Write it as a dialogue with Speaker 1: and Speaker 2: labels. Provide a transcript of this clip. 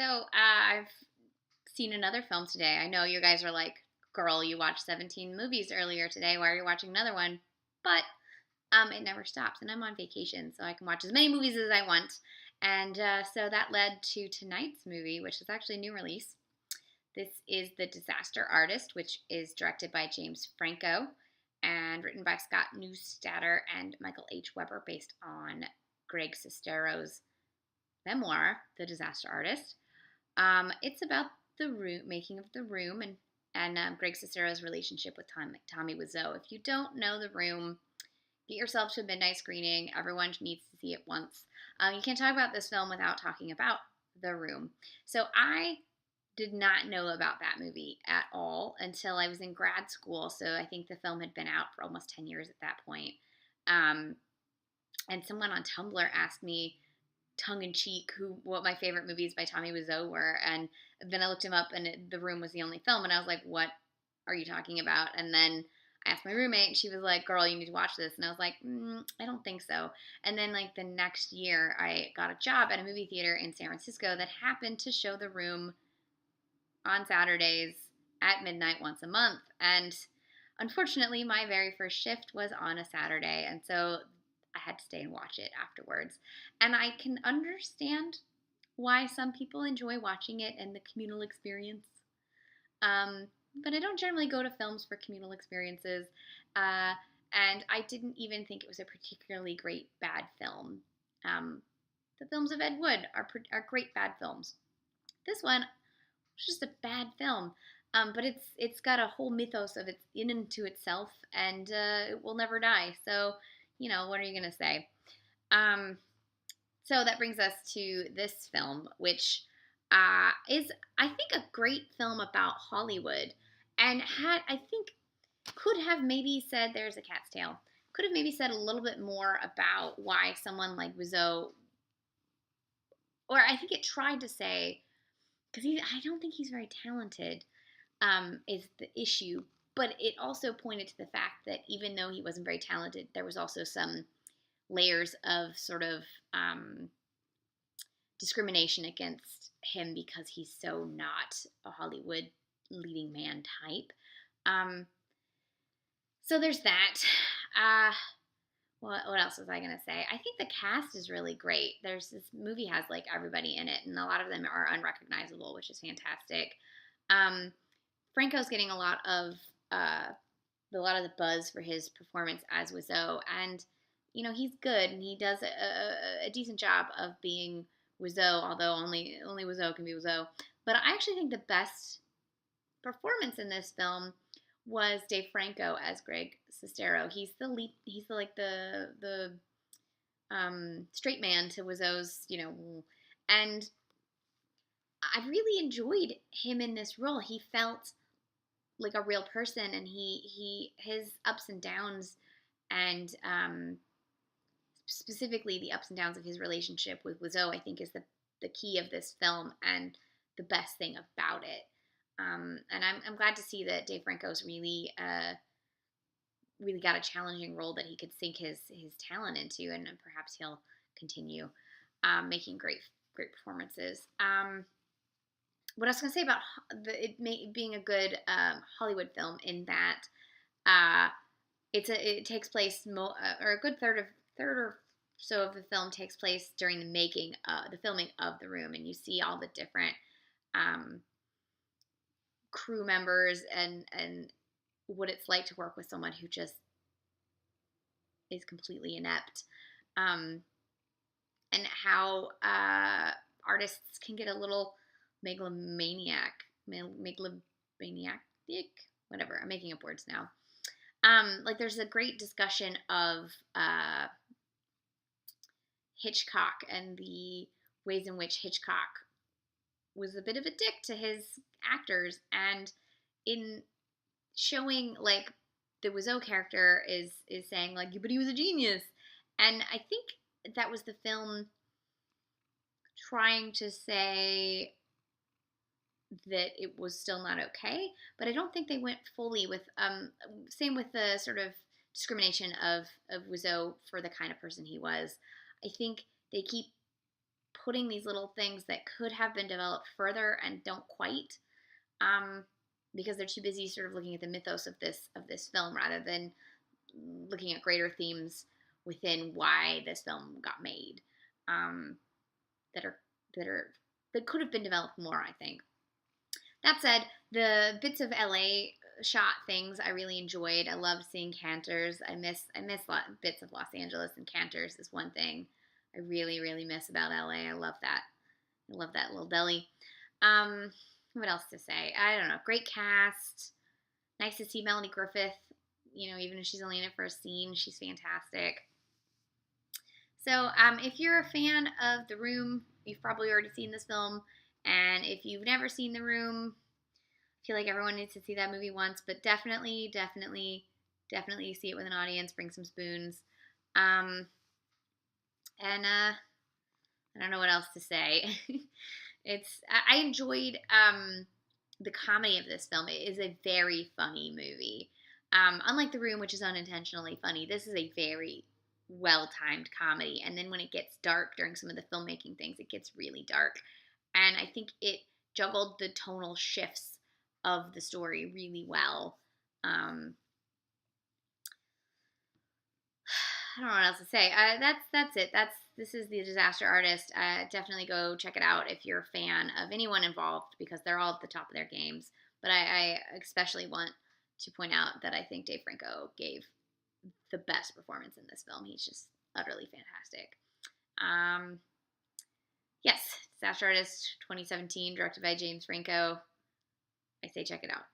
Speaker 1: I've seen another film today. I know you guys are like, girl, you watched 17 movies earlier today. Why are you watching another one? But it never stops, and I'm on vacation, so I can watch as many movies as I want. And so that led to tonight's movie, which is actually a new release. This is The Disaster Artist, which is directed by James Franco and written by Scott Neustadter and Michael H. Weber, based on Greg Sestero's memoir, The Disaster Artist. It's about the making of The Room, and Greg Sestero's relationship with Tommy Wiseau. If you don't know The Room, get yourself to a midnight screening. Everyone needs to see it once. You can't talk about this film without talking about The Room. So I did not know about that movie at all until I was in grad school. So I think the film had been out for almost 10 years at that point. And someone on Tumblr asked me, tongue-in-cheek, what my favorite movies by Tommy Wiseau were, and then I looked him up, and The Room was the only film, and I was like, what are you talking about? And then I asked my roommate, and she was like, girl, you need to watch this, and I was like, I don't think so. And then like the next year, I got a job at a movie theater in San Francisco that happened to show The Room on Saturdays at midnight once a month, and unfortunately my very first shift was on a Saturday, and so I had to stay and watch it afterwards. And I can understand why some people enjoy watching it and the communal experience. But I don't generally go to films for communal experiences. And I didn't even think it was a particularly great bad film. The films of Ed Wood are great bad films. This one was just a bad film. But it's got a whole mythos of its in and to itself, and it will never die. So, what are you going to say? So that brings us to this film, which is, I think, a great film about Hollywood, and could have maybe said, there's a cat's tail, could have maybe said a little bit more about why someone like Wiseau, or I think it tried to say, because I don't think he's very talented, is the issue. But it also pointed to the fact that even though he wasn't very talented, there was also some layers of sort of discrimination against him because he's so not a Hollywood leading man type. So there's that. What else was I going to say? I think the cast is really great. This movie has like everybody in it, and a lot of them are unrecognizable, which is fantastic. Franco's getting a lot of the buzz for his performance as Wiseau, and he's good, and he does a decent job of being Wiseau, although only Wiseau can be Wiseau. But I actually think the best performance in this film was Dave Franco as Greg Sestero. He's the lead. He's the straight man to Wiseau's, and I really enjoyed him in this role. He felt like a real person, and his ups and downs, and specifically the ups and downs of his relationship with Wiseau, I think, is the key of this film and the best thing about it. And I'm glad to see that Dave Franco's really got a challenging role that he could sink his talent into, and perhaps he'll continue making great performances. What I was going to say about it being a good Hollywood film, in that it takes place or a good third or so of the film takes place during the filming of The Room, and you see all the different crew members and what it's like to work with someone who just is completely inept, and how artists can get a little megalomaniac, whatever. I'm making up words now. Like there's a great discussion of Hitchcock and the ways in which Hitchcock was a bit of a dick to his actors, and in showing like the Wiseau character is saying like, but he was a genius, and I think that was the film trying to say that it was still not okay, but I don't think they went fully with, same with the sort of discrimination of Wiseau for the kind of person he was. I think they keep putting these little things that could have been developed further and don't quite, because they're too busy sort of looking at the mythos of this film rather than looking at greater themes within why this film got made, that are that could have been developed more, I think. That said, the bits of LA shot things I really enjoyed. I loved seeing canters. I miss bits of Los Angeles, and canters is one thing I really, really miss about LA. I love that. I love that little deli. What else to say? I don't know. Great cast. Nice to see Melanie Griffith. Even if she's only in it for a scene, she's fantastic. So, if you're a fan of The Room, you've probably already seen this film. And if you've never seen The Room, I feel like everyone needs to see that movie once. But definitely see it with an audience. Bring some spoons. And I don't know what else to say. I enjoyed the comedy of this film. It is a very funny movie. Unlike The Room, which is unintentionally funny, this is a very well-timed comedy. And then when it gets dark during some of the filmmaking things, it gets really dark. And I think it juggled the tonal shifts of the story really well. I don't know what else to say. That's it. This is The Disaster Artist. Definitely go check it out if you're a fan of anyone involved, because they're all at the top of their games. But I especially want to point out that I think Dave Franco gave the best performance in this film. He's just utterly fantastic. Yes, Disaster Artist 2017, directed by James Franco. I say check it out.